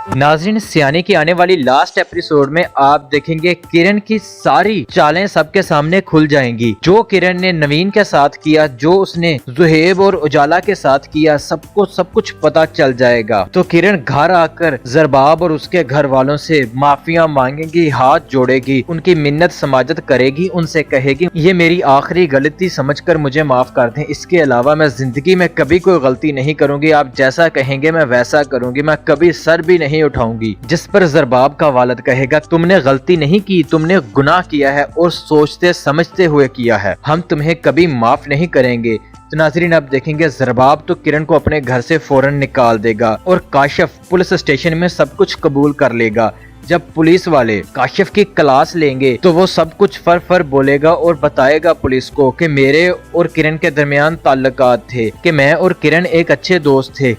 नाज़रीन, सियानी की आने वाली लास्ट एपिसोड में आप देखेंगे किरण की सारी चालें सबके सामने खुल जाएंगी। जो किरण ने नवीन के साथ किया, जो उसने जुहेब और उजाला के साथ किया, सबको सब कुछ पता चल जाएगा। तो किरण घर आकर ज़रबाब और उसके घर वालों से माफिया मांगेगी, हाथ जोड़ेगी, उनकी मिन्नत समाजत करेगी, उनसे कहेगी ये मेरी आखिरी गलती समझकर मुझे माफ कर दें। इसके अलावा मैं जिंदगी में कभी कोई गलती नहीं करूंगी। आप जैसा कहेंगे मैं वैसा करूंगी। मैं कभी सर भी नहीं उठाऊंगी। जिस पर ज़रबाब का वालिद कहेगा तुमने गलती नहीं की, तुमने गुनाह किया है और सोचते समझते हुए किया है। हम तुम्हें कभी माफ नहीं करेंगे। तो नाज़रीन, आप देखेंगे ज़रबाब तो किरण को अपने घर से फौरन निकाल देगा और काशिफ पुलिस स्टेशन में सब कुछ कबूल कर लेगा। जब पुलिस वाले काशिफ की क्लास लेंगे तो वो सब कुछ फर बोलेगा और बताएगा पुलिस को कि मेरे और किरण के दरमियान ताल्लुकात थे, कि मैं और किरण एक अच्छे दोस्त थे।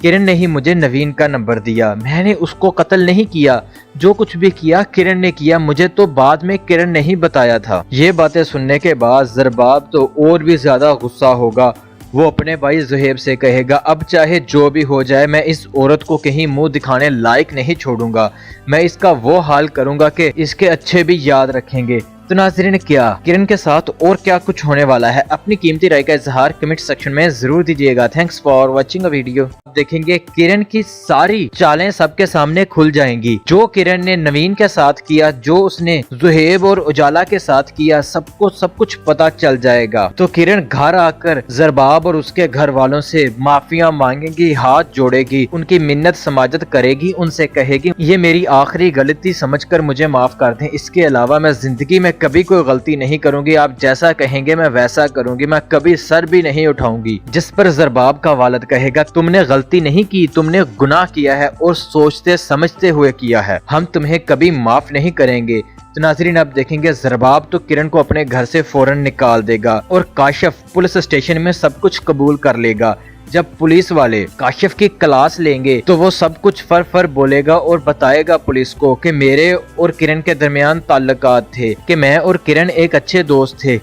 किरण ने ही मुझे नवीन का नंबर दिया, मैंने उसको कत्ल नहीं किया। जो कुछ भी किया किरण ने किया, मुझे तो बाद में किरण ने ही बताया था। ये बातें सुनने के बाद ज़रबाब तो और भी ज्यादा गुस्सा होगा। वो अपने भाई जुहेब से कहेगा अब चाहे जो भी हो जाए मैं इस औरत को कहीं मुंह दिखाने लायक नहीं छोड़ूंगा। मैं इसका वो हाल करूंगा कि इसके अच्छे भी याद रखेंगे। तो नाज़रीन, क्या किरण के साथ और क्या कुछ होने वाला है, अपनी कीमती राय का इजहार कमेंट सेक्शन में जरूर दीजिएगा। Thanks for watching a video. देखेंगे किरण की सारी चालें सबके सामने खुल जाएंगी। जो किरण ने नवीन के साथ किया, जो उसने जुहेब और उजाला के साथ किया, सबको सब कुछ पता चल जाएगा। तो किरण घर आकर ज़रबाब और उसके घर वालों से माफिया मांगेगी, हाथ जोड़ेगी, उनकी मिन्नत समाजत करेगी, उनसे कहेगी ये मेरी आखिरी गलती समझकर मुझे माफ कर दें। इसके अलावा मैं जिंदगी में कभी कोई गलती नहीं करूंगी। आप जैसा कहेंगे मैं वैसा करूंगी। मैं कभी सर भी नहीं उठाऊंगी। जिस पर ज़रबाब का वालिद कहेगा तुमने गलती नहीं की, तुमने गुनाह किया है और सोचते समझते हुए किया है। हम तुम्हें कभी माफ नहीं करेंगे। तो नाज़रीन, आप देखेंगे ज़रबाब तो किरण को अपने घर से फौरन निकाल देगा और काशिफ पुलिस स्टेशन में सब कुछ कबूल कर लेगा। जब पुलिस वाले काशिफ की क्लास लेंगे तो वो सब कुछ फर बोलेगा और बताएगा पुलिस को कि मेरे और किरण के दरमियान ताल्लुकात थे, कि मैं और किरण एक अच्छे दोस्त थे।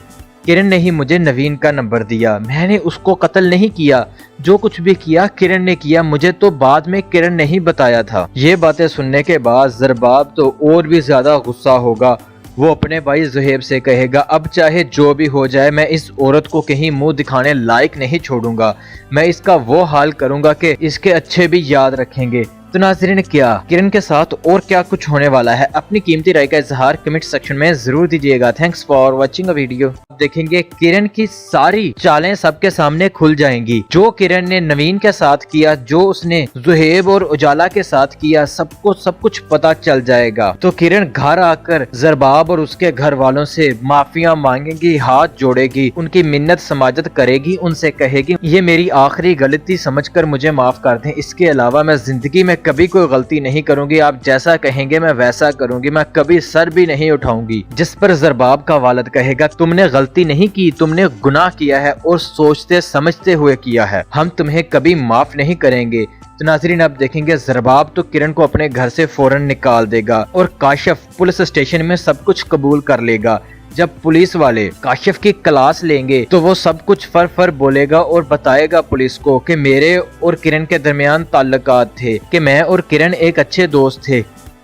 किरण ने ही मुझे नवीन का नंबर दिया, मैंने उसको कत्ल नहीं किया। जो कुछ भी किया किरण ने किया, मुझे तो बाद में किरण ने ही बताया था। ये बातें सुनने के बाद ज़रबाब तो और भी ज्यादा गुस्सा होगा। वो अपने भाई जुहेब से कहेगा अब चाहे जो भी हो जाए मैं इस औरत को कहीं मुंह दिखाने लायक नहीं छोड़ूंगा। मैं इसका वो हाल करूंगा कि इसके अच्छे भी याद रखेंगे। तो नाज़रीन, क्या किरण के साथ और क्या कुछ होने वाला है, अपनी कीमती राय का इजहार कमेंट सेक्शन में जरूर दीजिएगा। Thanks for watching a video. देखेंगे किरण की सारी चालें सबके सामने खुल जाएंगी। जो किरण ने नवीन के साथ किया, जो उसने जुहेब और उजाला के साथ किया, सबको सब कुछ पता चल जाएगा। तो किरण घर आकर ज़रबाब और उसके घर वालों से माफिया मांगेगी, हाथ जोड़ेगी, उनकी मिन्नत समाजत करेगी, उनसे कहेगी ये मेरी आखिरी गलती समझकर मुझे माफ कर दें। इसके अलावा मैं जिंदगी में कभी कोई गलती नहीं करूंगी। आप जैसा कहेंगे मैं वैसा करूंगी। मैं कभी सर भी नहीं उठाऊंगी। जिस पर ज़रबाब का वालिद कहेगा तुमने गलती नहीं की, तुमने गुनाह किया है और सोचते समझते हुए किया है। हम तुम्हें कभी माफ नहीं करेंगे। तो नाज़रीन, आप देखेंगे ज़रबाब तो किरण को अपने घर से फौरन निकाल देगा और काशिफ पुलिस स्टेशन में सब कुछ कबूल कर लेगा। जब पुलिस वाले काशिफ की क्लास लेंगे तो वो सब कुछ फर बोलेगा और बताएगा पुलिस को कि मेरे और किरण के दरमियान ताल्लुकात थे, कि मैं और किरण एक अच्छे दोस्त थे।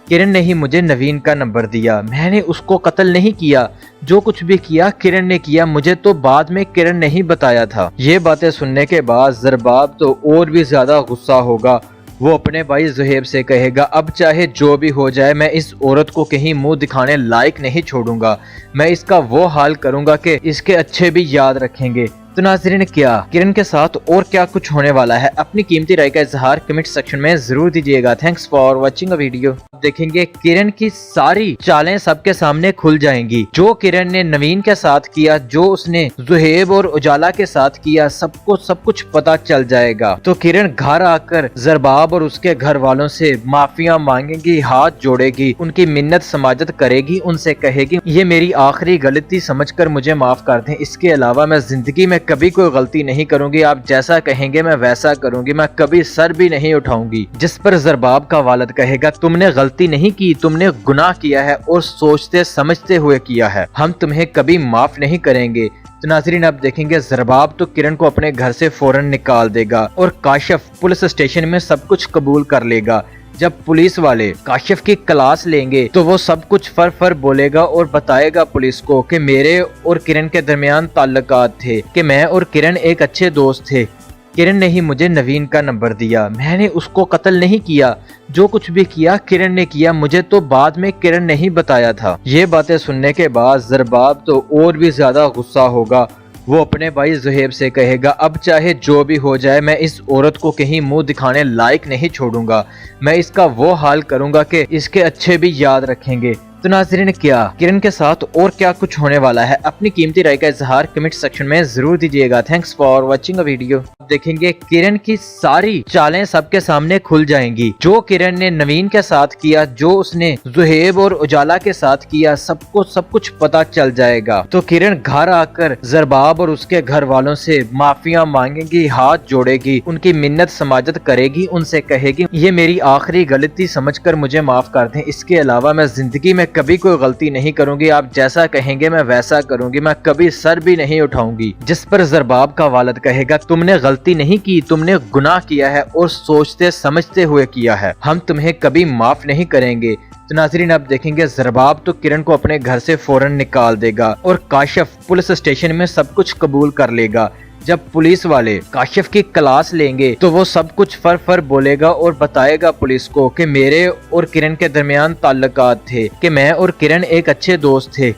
किरण ने ही मुझे नवीन का नंबर दिया, मैंने उसको कत्ल नहीं किया। जो कुछ भी किया किरण ने किया, मुझे तो बाद में किरण ने ही बताया था। ये बातें सुनने के बाद ज़रबाब तो और भी ज्यादा गुस्सा होगा। वो अपने भाई जुहेब से कहेगा अब चाहे जो भी हो जाए मैं इस औरत को कहीं मुंह दिखाने लायक नहीं छोड़ूंगा। मैं इसका वो हाल करूंगा कि इसके अच्छे भी याद रखेंगे। तो नाज़रीन, क्या किरण के साथ और क्या कुछ होने वाला है, अपनी कीमती राय का इजहार कमेंट सेक्शन में जरूर दीजिएगा। Thanks for watching a video. देखेंगे किरण की सारी चालें सबके सामने खुल जाएंगी। जो किरण ने नवीन के साथ किया, जो उसने जुहेब और उजाला के साथ किया, सबको सब कुछ पता चल जाएगा। तो किरण घर आकर ज़रबाब और उसके घर वालों से माफिया मांगेगी, हाथ जोड़ेगी, उनकी मिन्नत समाजत करेगी, उनसे कहेगी ये मेरी आखिरी गलती समझकर मुझे माफ कर दें। इसके अलावा मैं जिंदगी में कभी कोई गलती नहीं करूंगी। आप जैसा कहेंगे मैं वैसा करूंगी। मैं कभी सर भी नहीं उठाऊंगी। जिस पर ज़रबाब का वालिद कहेगा तुमने गलती नहीं की, तुमने गुनाह किया है और सोचते समझते हुए किया है। हम तुम्हें कभी माफ नहीं करेंगे। तो नाज़रीन, आप देखेंगे ज़रबाब तो किरण को अपने घर से फौरन निकाल देगा और काशिफ पुलिस स्टेशन में सब कुछ कबूल कर लेगा। जब पुलिस वाले काशिफ की क्लास लेंगे तो वो सब कुछ फर बोलेगा और बताएगा पुलिस को कि मेरे और किरण के दरमियान ताल्लुकात थे, कि मैं और किरण एक अच्छे दोस्त थे। किरण ने ही मुझे नवीन का नंबर दिया, मैंने उसको कत्ल नहीं किया, जो कुछ भी किया किरण ने किया, मुझे तो बाद में किरण ने ही बताया था। ये बातें सुनने के बाद ज़रबाब तो और भी ज्यादा गुस्सा होगा। वो अपने भाई ज़ुहैब से कहेगा, अब चाहे जो भी हो जाए मैं इस औरत को कहीं मुंह दिखाने लायक नहीं छोड़ूंगा, मैं इसका वो हाल करूंगा कि इसके अच्छे भी याद रखेंगे। तो नाज़रीन, क्या किरण के साथ और क्या कुछ होने वाला है, अपनी कीमती राय का इजहार कमेंट सेक्शन में जरूर दीजिएगा। Thanks for watching a video. देखेंगे किरण की सारी चालें सबके सामने खुल जाएंगी। जो किरण ने नवीन के साथ किया, जो उसने ज़ुहैब और उजाला के साथ किया, सबको सब कुछ पता चल जाएगा। तो किरण घर आकर ज़रबाब और उसके घर वालों से माफिया मांगेगी, हाथ जोड़ेगी, उनकी मिन्नत समाजत करेगी, उनसे कहेगी ये मेरी आखिरी गलती समझकर मुझे माफ कर दें, इसके अलावा मैं जिंदगी में कभी कोई गलती नहीं करूंगी, आप जैसा कहेंगे मैं वैसा करूंगी, मैं कभी सर भी नहीं उठाऊंगी। जिस पर ज़रबाब का वालिद कहेगा, तुमने गलती नहीं की, तुमने गुनाह किया है और सोचते समझते हुए किया है, हम तुम्हें कभी माफ नहीं करेंगे। तो नाज़रीन, अब देखेंगे ज़रबाब तो किरण को अपने घर से फौरन निकाल देगा और काशिफ पुलिस स्टेशन में सब कुछ कबूल कर लेगा। जब पुलिस वाले काशिफ की क्लास लेंगे तो वो सब कुछ फर बोलेगा और बताएगा पुलिस को कि मेरे और किरण के दरमियान ताल्लुकात थे, कि मैं और किरण एक अच्छे दोस्त थे।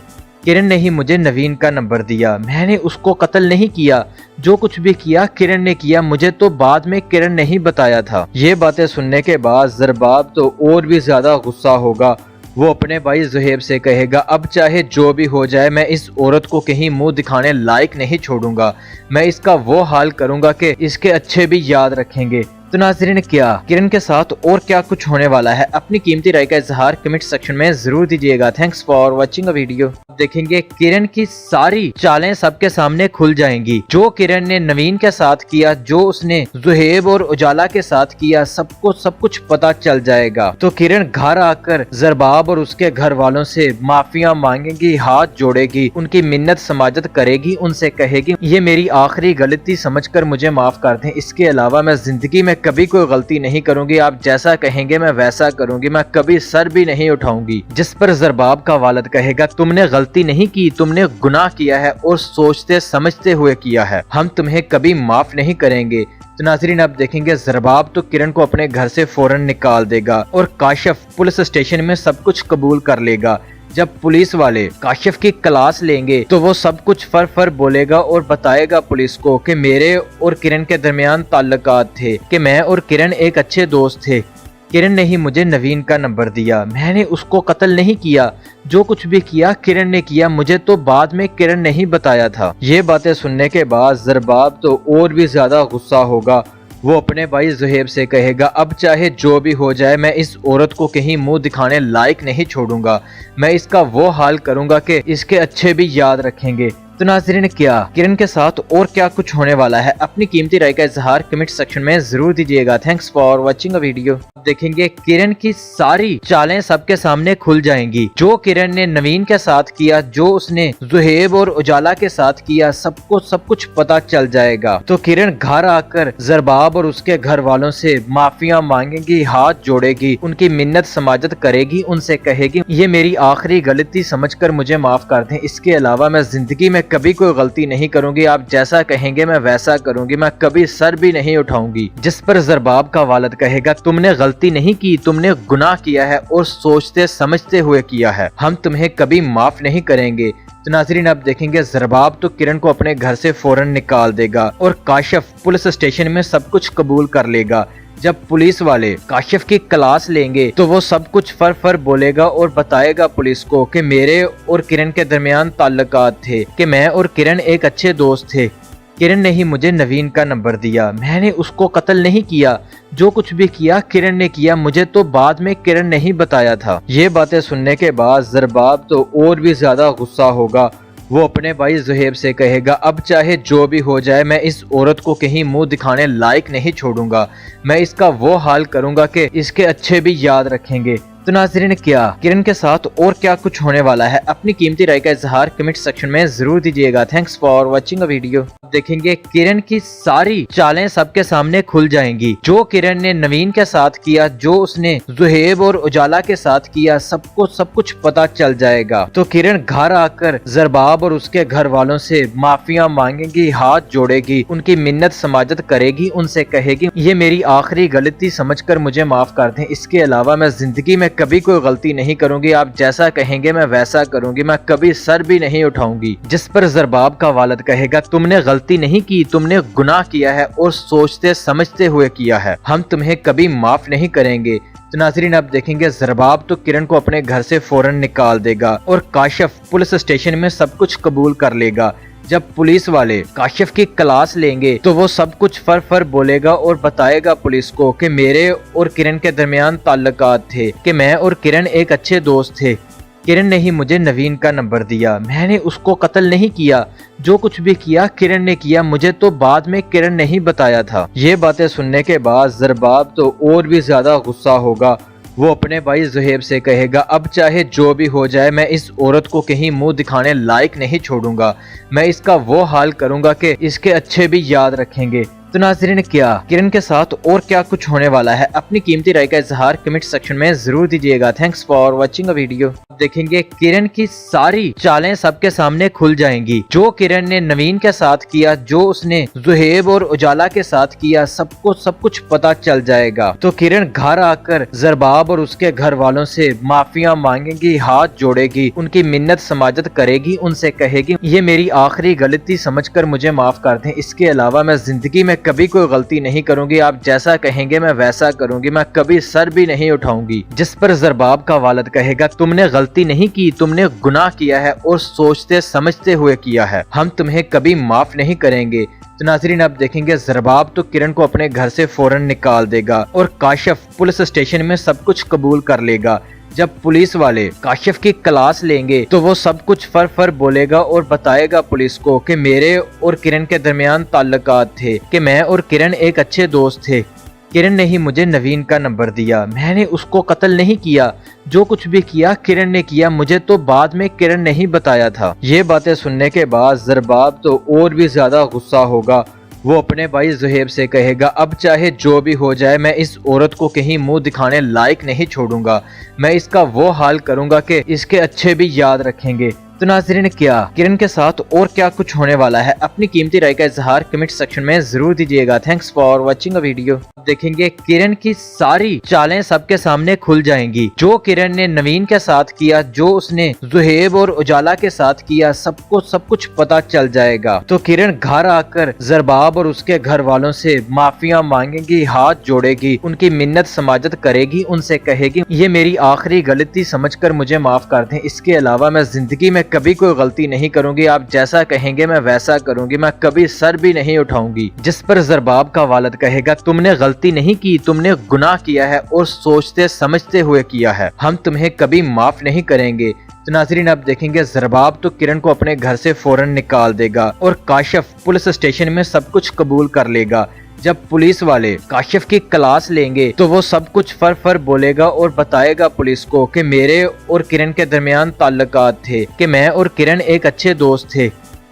किरण ने ही मुझे नवीन का नंबर दिया, मैंने उसको कत्ल नहीं किया, जो कुछ भी किया किरण ने किया, मुझे तो बाद में किरण ने ही बताया था। ये बातें सुनने के बाद ज़रबाब तो और भी ज्यादा गुस्सा होगा। वो अपने भाई ज़ुहैब से कहेगा, अब चाहे जो भी हो जाए मैं इस औरत को कहीं मुंह दिखाने लायक नहीं छोड़ूंगा, मैं इसका वो हाल करूंगा कि इसके अच्छे भी याद रखेंगे। तो नाज़रीन, क्या किरण के साथ और क्या कुछ होने वाला है, अपनी कीमती राय का इजहार कमेंट सेक्शन में जरूर दीजिएगा। Thanks for watching a video. देखेंगे किरण की सारी चालें सबके सामने खुल जाएंगी। जो किरण ने नवीन के साथ किया, जो उसने ज़ुहैब और उजाला के साथ किया, सबको सब कुछ पता चल जाएगा। तो किरण घर आकर ज़रबाब और उसके घर वालों से माफिया मांगेगी, हाथ जोड़ेगी, उनकी मिन्नत समाजत करेगी, उनसे कहेगी ये मेरी आखिरी गलती समझकर मुझे माफ कर दें, इसके अलावा मैं जिंदगी में कभी कोई गलती नहीं करूंगी, आप जैसा कहेंगे मैं वैसा करूंगी, मैं कभी सर भी नहीं उठाऊंगी। जिस पर ज़रबाब का वालिद कहेगा, तुमने गलती नहीं की, तुमने गुनाह किया है और सोचते समझते हुए किया है, हम तुम्हें कभी माफ नहीं करेंगे। तो नाज़रीन, अब देखेंगे ज़रबाब तो किरण को अपने घर से फौरन निकाल देगा और काशिफ पुलिस स्टेशन में सब कुछ कबूल कर लेगा। जब पुलिस वाले काशिफ की क्लास लेंगे तो वो सब कुछ फर बोलेगा और बताएगा पुलिस को कि मेरे और किरण के दरमियान ताल्लुकात थे, कि मैं और किरण एक अच्छे दोस्त थे। किरण ने ही मुझे नवीन का नंबर दिया, मैंने उसको कत्ल नहीं किया, जो कुछ भी किया किरण ने किया, मुझे तो बाद में किरण ने ही बताया था। ये बातें सुनने के बाद ज़रबाब तो और भी ज्यादा गुस्सा होगा। वो अपने भाई ज़ुहैब से कहेगा, अब चाहे जो भी हो जाए मैं इस औरत को कहीं मुंह दिखाने लायक नहीं छोड़ूंगा, मैं इसका वो हाल करूंगा कि इसके अच्छे भी याद रखेंगे। तो नाज़रीन, क्या किरण के साथ और क्या कुछ होने वाला है, अपनी कीमती राय का इजहार कमेंट सेक्शन में जरूर दीजिएगा। Thanks for watching a video. देखेंगे किरण की सारी चालें सबके सामने खुल जाएंगी। जो किरण ने नवीन के साथ किया, जो उसने ज़ुहैब और उजाला के साथ किया, सबको सब कुछ पता चल जाएगा। तो किरण घर आकर ज़रबाब और उसके घर वालों से माफिया मांगेगी, हाथ जोड़ेगी, उनकी मिन्नत समाजत करेगी, उनसे कहेगी ये मेरी आखिरी गलती समझकर मुझे माफ कर दें, इसके अलावा मैं जिंदगी में कभी कोई गलती नहीं करूंगी, आप जैसा कहेंगे मैं वैसा करूंगी, मैं कभी सर भी नहीं उठाऊंगी। जिस पर ज़रबाब का वालिद कहेगा, तुमने गलती नहीं की, तुमने गुनाह किया है और सोचते समझते हुए किया है, हम तुम्हें कभी माफ नहीं करेंगे। तो नाज़रीन, अब देखेंगे ज़रबाब तो किरण को अपने घर से फौरन निकाल देगा और काशिफ पुलिस स्टेशन में सब कुछ कबूल कर लेगा। जब पुलिस वाले काशिफ की क्लास लेंगे तो वो सब कुछ फर बोलेगा और बताएगा पुलिस को कि मेरे और किरण के दरमियान ताल्लुकात थे, कि मैं और किरण एक अच्छे दोस्त थे। किरण ने ही मुझे नवीन का नंबर दिया, मैंने उसको कत्ल नहीं किया, जो कुछ भी किया किरण ने किया, मुझे तो बाद में किरण ने ही बताया था। ये बातें सुनने के बाद ज़रबाब तो और भी ज्यादा गुस्सा होगा। वो अपने भाई ज़ुहैब से कहेगा, अब चाहे जो भी हो जाए मैं इस औरत को कहीं मुंह दिखाने लायक नहीं छोड़ूंगा, मैं इसका वो हाल करूंगा कि इसके अच्छे भी याद रखेंगे। तो नाज़रीन, क्या किरण के साथ और क्या कुछ होने वाला है, अपनी कीमती राय का इजहार कमेंट सेक्शन में जरूर दीजिएगा। Thanks for watching a video. देखेंगे किरण की सारी चालें सबके सामने खुल जाएंगी। जो किरण ने नवीन के साथ किया, जो उसने जुहेब और उजाला के साथ किया, सबको सब कुछ पता चल जाएगा। तो किरण घर आकर जरबाब और उसके घर वालों से माफिया मांगेगी, हाथ जोड़ेगी, उनकी मिन्नत समाजत करेगी, उनसे कहेगी ये मेरी आखिरी गलती समझकर मुझे माफ कर दें, इसके अलावा मैं जिंदगी में कभी कोई गलती नहीं करूंगी, आप जैसा कहेंगे मैं वैसा करूंगी, मैं कभी सर भी नहीं उठाऊंगी। जिस पर जरबाब का वालिद कहेगा तुमने गलती नहीं की, तुमने गुनाह किया है और सोचते समझते हुए किया है, हम तुम्हें कभी माफ नहीं करेंगे। तो नाज़रीन, अब देखेंगे जरबाब तो किरण को अपने घर से फौरन निकाल देगा और काशिफ पुलिस स्टेशन में सब कुछ कबूल कर लेगा। जब पुलिस वाले काशिफ की क्लास लेंगे तो वो सब कुछ फर बोलेगा और बताएगा पुलिस को कि मेरे और किरण के दरमियान ताल्लुकात थे, कि मैं और किरण एक अच्छे दोस्त थे। किरण ने ही मुझे नवीन का नंबर दिया, मैंने उसको कत्ल नहीं किया, जो कुछ भी किया किरण ने किया, मुझे तो बाद में किरण ने ही बताया था। ये बातें सुनने के बाद जरबाब तो और भी ज्यादा गुस्सा होगा। वो अपने भाई जुहेब से कहेगा अब चाहे जो भी हो जाए मैं इस औरत को कहीं मुंह दिखाने लायक नहीं छोड़ूंगा, मैं इसका वो हाल करूंगा कि इसके अच्छे भी याद रखेंगे। तो नाज़रीन, क्या किरण के साथ और क्या कुछ होने वाला है, अपनी कीमती राय का इजहार कमेंट सेक्शन में जरूर दीजिएगा। Thanks for watching a video. देखेंगे किरण की सारी चालें सबके सामने खुल जाएंगी। जो किरण ने नवीन के साथ किया, जो उसने जुहेब और उजाला के साथ किया, सबको सब कुछ पता चल जाएगा। तो किरण घर आकर जरबाब और उसके घर वालों से माफिया मांगेगी, हाथ जोड़ेगी, उनकी मिन्नत समाजत करेगी, उनसे कहेगी ये मेरी आखिरी गलती समझकर मुझे माफ कर दें, इसके अलावा मैं जिंदगी में कभी कोई गलती नहीं करूंगी, आप जैसा कहेंगे मैं वैसा करूंगी, मैं कभी सर भी नहीं उठाऊंगी। जिस पर जरबाब का वालिद कहेगा तुमने गलती नहीं की, तुमने गुनाह किया है और सोचते समझते हुए किया है, हम तुम्हें कभी माफ नहीं करेंगे। तो नाज़रीन, अब देखेंगे जरबाब तो किरण को अपने घर से फौरन निकाल देगा और काशिफ पुलिस स्टेशन में सब कुछ कबूल कर लेगा। जब पुलिस वाले काशिफ की क्लास लेंगे तो वो सब कुछ फर बोलेगा और बताएगा पुलिस को कि मेरे और किरण के दरमियान ताल्लुकात थे, कि मैं और किरण एक अच्छे दोस्त थे। किरण ने ही मुझे नवीन का नंबर दिया, मैंने उसको कत्ल नहीं किया, जो कुछ भी किया किरण ने किया, मुझे तो बाद में किरण ने ही बताया था। ये बातें सुनने के बाद जरबाब तो और भी ज्यादा गुस्सा होगा। वो अपने भाई जुहेब से कहेगा अब चाहे जो भी हो जाए मैं इस औरत को कहीं मुंह दिखाने लायक नहीं छोड़ूंगा, मैं इसका वो हाल करूंगा कि इसके अच्छे भी याद रखेंगे। तो नाज़रीन, क्या किरण के साथ और क्या कुछ होने वाला है, अपनी कीमती राय का इजहार कमेंट सेक्शन में जरूर दीजिएगा। Thanks for watching a video. देखेंगे किरण की सारी चालें सबके सामने खुल जाएंगी। जो किरण ने नवीन के साथ किया, जो उसने जुहेब और उजाला के साथ किया, सबको सब कुछ पता चल जाएगा। तो किरण घर आकर जरबाब और उसके घर वालों से माफिया मांगेगी, हाथ जोड़ेगी, उनकी मिन्नत समाजत करेगी, उनसे कहेगी ये मेरी आखिरी गलती समझकर मुझे माफ कर दें, इसके अलावा मैं जिंदगी में कभी कोई गलती नहीं करूंगी, आप जैसा कहेंगे मैं वैसा करूंगी, मैं कभी सर भी नहीं उठाऊंगी। जिस पर जरबाब का वालिद कहेगा तुमने गलती नहीं की, तुमने गुनाह किया है और सोचते समझते हुए किया है, हम तुम्हें कभी माफ नहीं करेंगे। तो नाज़रीन, अब देखेंगे जरबाब तो किरण को अपने घर से फौरन निकाल देगा और काशिफ पुलिस स्टेशन में सब कुछ कबूल कर लेगा। जब पुलिस वाले काशिफ की क्लास लेंगे तो वो सब कुछ फर बोलेगा और बताएगा पुलिस को कि मेरे और किरण के दरमियान ताल्लुकात थे, कि मैं और किरण एक अच्छे दोस्त थे।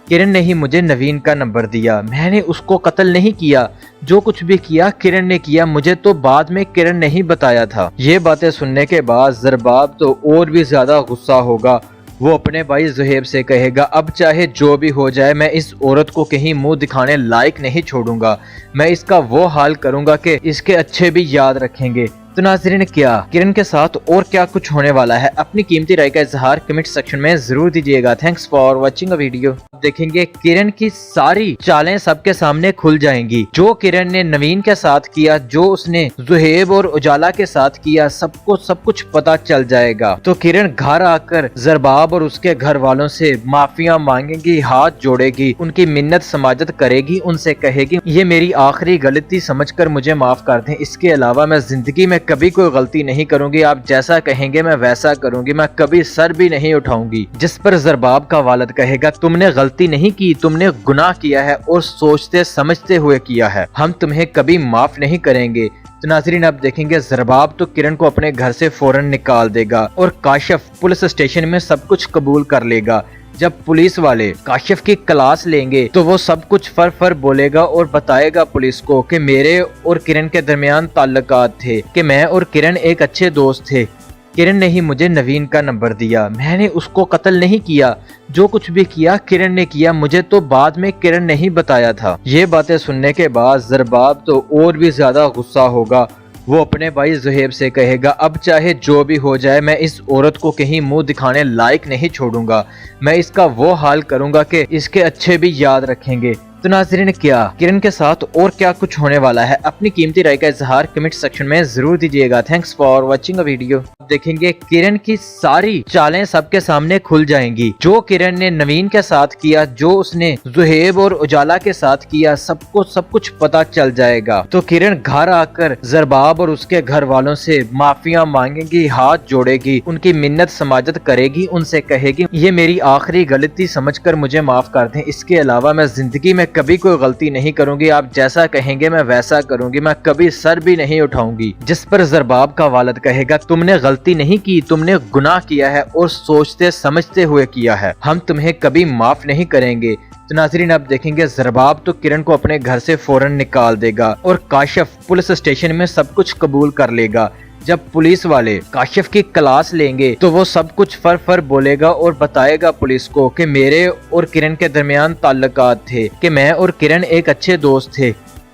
किरण ने ही मुझे नवीन का नंबर दिया, मैंने उसको कत्ल नहीं किया, जो कुछ भी किया किरण ने किया, मुझे तो बाद में किरण ने ही बताया था। ये बातें सुनने के बाद जरबाब तो और भी ज्यादा गुस्सा होगा। वो अपने भाई जुहेब से कहेगा अब चाहे जो भी हो जाए मैं इस औरत को कहीं मुंह दिखाने लायक नहीं छोड़ूंगा, मैं इसका वो हाल करूंगा कि इसके अच्छे भी याद रखेंगे। तो नाज़रीन, क्या किरण के साथ और क्या कुछ होने वाला है, अपनी कीमती राय का इजहार कमेंट सेक्शन में जरूर दीजिएगा। Thanks for watching a video. देखेंगे किरण की सारी चालें सबके सामने खुल जाएंगी। जो किरण ने नवीन के साथ किया, जो उसने जुहेब और उजाला के साथ किया, सबको सब कुछ पता चल जाएगा। तो किरण घर आकर जरबाब और उसके घर वालों से माफिया मांगेगी, हाथ जोड़ेगी, उनकी मिन्नत समाजत करेगी, उनसे कहेगी ये मेरी आखिरी गलती समझकर मुझे माफ कर दें, इसके अलावा मैं जिंदगी में कभी कोई गलती नहीं करूंगी, आप जैसा कहेंगे मैं वैसा करूंगी, मैं कभी सर भी नहीं उठाऊंगी। जिस पर जरबाब का वालिद कहेगा तुमने गलती नहीं की, तुमने गुनाह किया है और सोचते समझते हुए किया है, हम तुम्हें कभी माफ नहीं करेंगे। तो नाज़रीन अब देखेंगे ज़रबाब तो किरण को अपने घर से फौरन निकाल देगा और काशिफ पुलिस स्टेशन में सब कुछ कबूल कर लेगा। जब पुलिस वाले काशिफ की क्लास लेंगे तो वो सब कुछ फर बोलेगा और बताएगा पुलिस को कि मेरे और किरण के दरमियान ताल्लुकात थे, कि मैं और किरण एक अच्छे दोस्त थे। किरण ने ही मुझे नवीन का नंबर दिया, मैंने उसको कत्ल नहीं किया, जो कुछ भी किया किरण ने किया, मुझे तो बाद में किरण ने ही बताया था। ये बातें सुनने के बाद ज़रबाब तो और भी ज्यादा गुस्सा होगा। वो अपने भाई ज़ुहैब से कहेगा, अब चाहे जो भी हो जाए मैं इस औरत को कहीं मुंह दिखाने लायक नहीं छोड़ूंगा। मैं इसका वो हाल करूंगा कि इसके अच्छे भी याद रखेंगे। तो नाज़रीन क्या किरण के साथ और क्या कुछ होने वाला है, अपनी कीमती राय का इजहार कमेंट सेक्शन में जरूर दीजिएगा। Thanks for watching a video. देखेंगे किरण की सारी चालें सबके सामने खुल जाएंगी। जो किरण ने नवीन के साथ किया, जो उसने ज़ुहैब और उजाला के साथ किया, सबको सब कुछ पता चल जाएगा। तो किरण घर आकर ज़रबाब और उसके घर वालों से माफिया मांगेगी, हाथ जोड़ेगी, उनकी मिन्नत समाजत करेगी, उनसे कहेगी ये मेरी आखिरी गलती समझकर मुझे माफ कर दें, इसके अलावा मैं जिंदगी में कभी कोई गलती नहीं करूंगी, आप जैसा कहेंगे मैं वैसा करूंगी, मैं कभी सर भी नहीं उठाऊंगी। जिस पर ज़रबाब का वालिद कहेगा, तुमने गलती नहीं की, तुमने गुनाह किया है और सोचते समझते हुए किया है, हम तुम्हें कभी माफ नहीं करेंगे। तो नाज़रीन अब देखेंगे ज़रबाब तो किरण को अपने घर से फौरन निकाल देगा और काशिफ पुलिस स्टेशन में सब कुछ कबूल कर लेगा। जब पुलिस वाले काशिफ की क्लास लेंगे तो वो सब कुछ फर बोलेगा और बताएगा पुलिस को कि मेरे और किरण के दरमियान ताल्लुकात थे, कि मैं और किरण एक अच्छे दोस्त थे।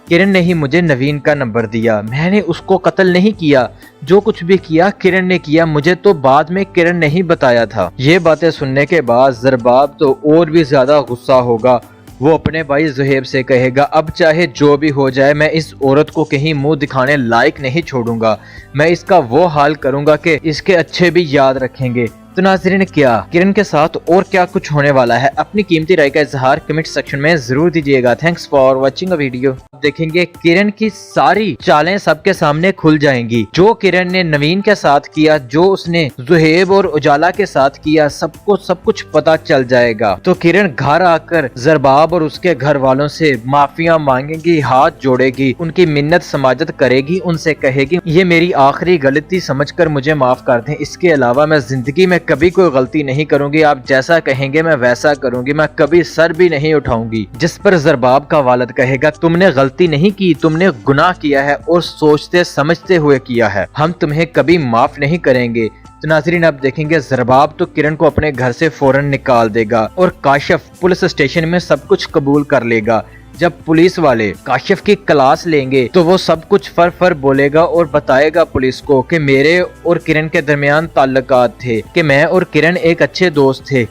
किरण ने ही मुझे नवीन का नंबर दिया, मैंने उसको कत्ल नहीं किया, जो कुछ भी किया किरण ने किया, मुझे तो बाद में किरण ने ही बताया था। ये बातें सुनने के बाद ज़रबाब तो और भी ज्यादा गुस्सा होगा। वो अपने भाई ज़ुहैब से कहेगा, अब चाहे जो भी हो जाए मैं इस औरत को कहीं मुंह दिखाने लायक नहीं छोड़ूंगा। मैं इसका वो हाल करूंगा कि इसके अच्छे भी याद रखेंगे। तो नाज़रीन क्या किरण के साथ और क्या कुछ होने वाला है, अपनी कीमती राय का इजहार कमेंट सेक्शन में जरूर दीजिएगा। Thanks for watching a video. देखेंगे किरण की सारी चालें सबके सामने खुल जाएंगी। जो किरण ने नवीन के साथ किया, जो उसने ज़ुहैब और उजाला के साथ किया, सबको सब कुछ पता चल जाएगा। तो किरण घर आकर ज़रबाब और उसके घर वालों से माफिया मांगेगी, हाथ जोड़ेगी, उनकी मिन्नत समाजत करेगी, उनसे कहेगी ये मेरी आखिरी गलती समझकर मुझे माफ कर दें, इसके अलावा मैं जिंदगी में कभी कोई गलती नहीं करूंगी, आप जैसा कहेंगे मैं वैसा करूंगी, मैं कभी सर भी नहीं उठाऊंगी। जिस पर ज़रबाब का वालिद कहेगा, तुमने गलती नहीं की, तुमने गुनाह किया है और सोचते समझते हुए किया है, हम तुम्हें कभी माफ नहीं करेंगे। तो नाज़रीन अब देखेंगे ज़रबाब तो किरण को अपने घर से फौरन निकाल देगा और काशिफ पुलिस स्टेशन में सब कुछ कबूल कर लेगा। जब पुलिस वाले काशिफ की क्लास लेंगे तो वो सब कुछ फर बोलेगा और बताएगा पुलिस को कि मेरे और किरण के दरमियान ताल्लुकात थे, कि मैं और किरण एक अच्छे दोस्त थे।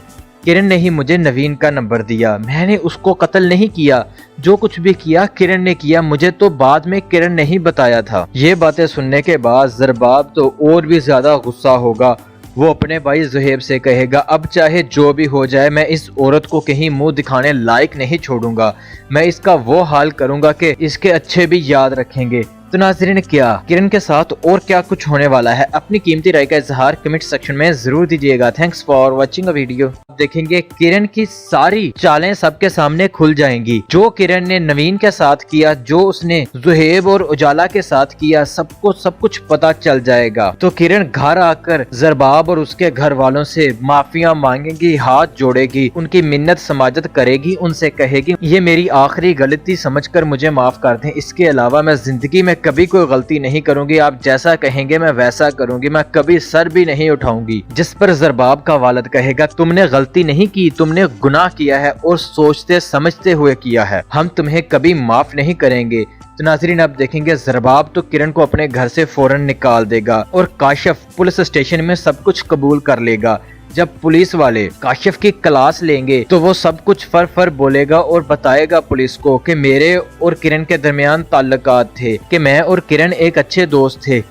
किरण ने ही मुझे नवीन का नंबर दिया, मैंने उसको कत्ल नहीं किया, जो कुछ भी किया किरण ने किया, मुझे तो बाद में किरण ने ही बताया था। ये बातें सुनने के बाद ज़रबाब तो और भी ज्यादा गुस्सा होगा। वो अपने भाई ज़ुहैब से कहेगा, अब चाहे जो भी हो जाए मैं इस औरत को कहीं मुंह दिखाने लायक नहीं छोड़ूंगा। मैं इसका वो हाल करूंगा कि इसके अच्छे भी याद रखेंगे। तो नाज़रीन क्या किरण के साथ और क्या कुछ होने वाला है, अपनी कीमती राय का इजहार कमेंट सेक्शन में जरूर दीजिएगा। Thanks for watching a video. देखेंगे किरण की सारी चालें सबके सामने खुल जाएंगी। जो किरण ने नवीन के साथ किया, जो उसने ज़ुहैब और उजाला के साथ किया, सबको सब कुछ पता चल जाएगा। तो किरण घर आकर ज़रबाब और उसके घर वालों से माफिया मांगेगी, हाथ जोड़ेगी, उनकी मिन्नत समाजत करेगी, उनसे कहेगी ये मेरी आखिरी गलती समझकर मुझे माफ कर दें, इसके अलावा मैं जिंदगी में कभी कोई गलती नहीं करूंगी, आप जैसा कहेंगे मैं वैसा करूंगी, मैं कभी सर भी नहीं उठाऊंगी। जिस पर ज़रबाब का वालिद कहेगा, तुमने गलती नहीं की, तुमने गुनाह किया है और सोचते समझते हुए किया है, हम तुम्हें कभी माफ नहीं करेंगे। तो नाज़रीन अब देखेंगे ज़रबाब तो किरण को अपने घर से फौरन निकाल देगा और काशिफ पुलिस स्टेशन में सब कुछ कबूल कर लेगा। जब पुलिस वाले काशिफ की क्लास लेंगे तो वो सब कुछ फर बोलेगा और बताएगा पुलिस को कि मेरे और किरण के दरमियान ताल्लुकात थे, कि मैं और किरण एक अच्छे दोस्त थे।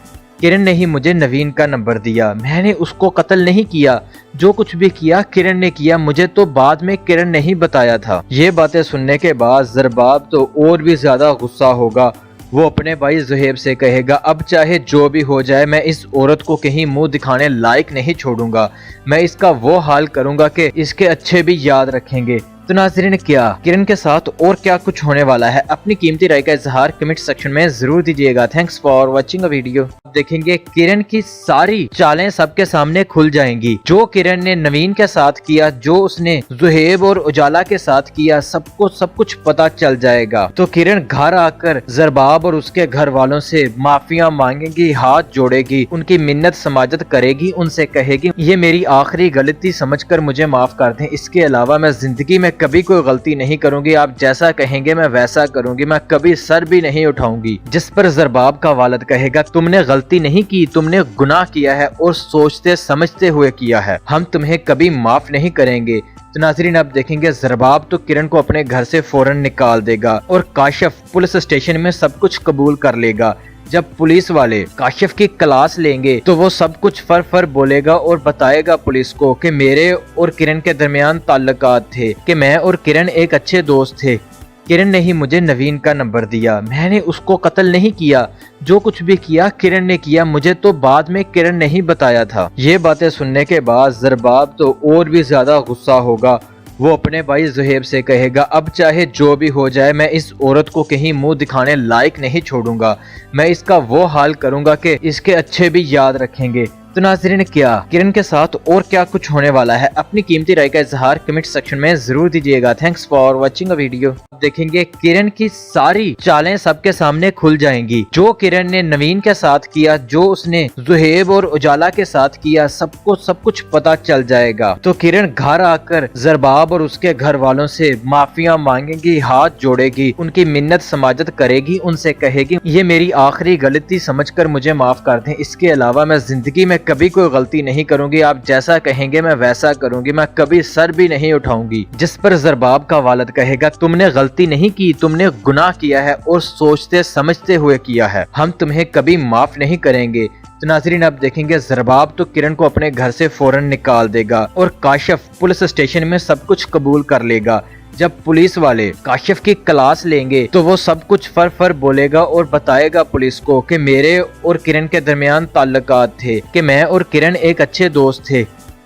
किरण ने ही मुझे नवीन का नंबर दिया, मैंने उसको कत्ल नहीं किया, जो कुछ भी किया किरण ने किया, मुझे तो बाद में किरण ने ही बताया था। ये बातें सुनने के बाद ज़रबाब तो और भी ज्यादा गुस्सा होगा। वो अपने भाई ज़ुहैब से कहेगा, अब चाहे जो भी हो जाए मैं इस औरत को कहीं मुंह दिखाने लायक नहीं छोड़ूंगा। मैं इसका वो हाल करूंगा कि इसके अच्छे भी याद रखेंगे। तो नाज़रीन, क्या किरण के साथ और क्या कुछ होने वाला है, अपनी कीमती राय का इजहार कमेंट सेक्शन में जरूर दीजिएगा। Thanks for watching a video. देखेंगे किरण की सारी चालें सबके सामने खुल जाएंगी। जो किरण ने नवीन के साथ किया, जो उसने जुहेब और उजाला के साथ किया, सबको सब कुछ पता चल जाएगा। तो किरण घर आकर जरबाब और उसके घर वालों से माफिया मांगेगी, हाथ जोड़ेगी, उनकी मिन्नत समाजत करेगी, उनसे कहेगी ये मेरी आखिरी गलती समझकर मुझे माफ कर दें। इसके अलावा मैं जिंदगी में कभी कोई गलती नहीं करूंगी, आप जैसा कहेंगे मैं वैसा करूंगी, मैं कभी सर भी नहीं उठाऊंगी। जिस पर जरबाब का वालिद कहेगा तुमने गलती नहीं की, तुमने गुनाह किया है और सोचते समझते हुए किया है, हम तुम्हें कभी माफ नहीं करेंगे। तो नाज़रीन, अब देखेंगे जरबाब तो किरण को अपने घर से फौरन निकाल देगा और काशिफ पुलिस स्टेशन में सब कुछ कबूल कर लेगा। जब पुलिस वाले काशिफ की क्लास लेंगे तो वो सब कुछ फर बोलेगा और बताएगा पुलिस को कि मेरे और किरण के दरमियान ताल्लुकात थे, कि मैं और किरण एक अच्छे दोस्त थे। किरण ने ही मुझे नवीन का नंबर दिया, मैंने उसको कत्ल नहीं किया, जो कुछ भी किया किरण ने किया, मुझे तो बाद में किरण ने ही बताया था। ये बातें सुनने के बाद जरबाब तो और भी ज्यादा गुस्सा होगा। वो अपने भाई जुहेब से कहेगा अब चाहे जो भी हो जाए मैं इस औरत को कहीं मुंह दिखाने लायक नहीं छोड़ूंगा, मैं इसका वो हाल करूंगा कि इसके अच्छे भी याद रखेंगे। तो नाज़रीन, क्या किरण के साथ और क्या कुछ होने वाला है, अपनी कीमती राय का इजहार कमेंट सेक्शन में जरूर दीजिएगा। Thanks for watching a video. देखेंगे किरण की सारी चालें सबके सामने खुल जाएंगी। जो किरण ने नवीन के साथ किया, जो उसने जुहेब और उजाला के साथ किया, सबको सब कुछ पता चल जाएगा। तो किरण घर आकर जरबाब और उसके घर वालों से माफिया मांगेगी, हाथ जोड़ेगी, उनकी मिन्नत समाजत करेगी, उनसे कहेगी ये मेरी आखिरी गलती समझकर मुझे माफ कर दें। इसके अलावा मैं जिंदगी में कभी कोई गलती नहीं करूंगी, आप जैसा कहेंगे मैं वैसा करूंगी, मैं कभी सर भी नहीं उठाऊंगी। जिस पर जरबाब का वालिद कहेगा तुमने गलती नहीं की, तुमने गुनाह किया है और सोचते समझते हुए किया है, हम तुम्हें कभी माफ नहीं करेंगे। तो नाज़रीन, अब देखेंगे जरबाब तो किरण को अपने घर से फौरन निकाल देगा और काशिफ पुलिस स्टेशन में सब कुछ कबूल कर लेगा। जब पुलिस वाले काशिफ की क्लास लेंगे तो वो सब कुछ फर बोलेगा और बताएगा पुलिस को कि मेरे और किरण के दरमियान ताल्लुकात थे, कि मैं और किरण एक अच्छे दोस्त थे।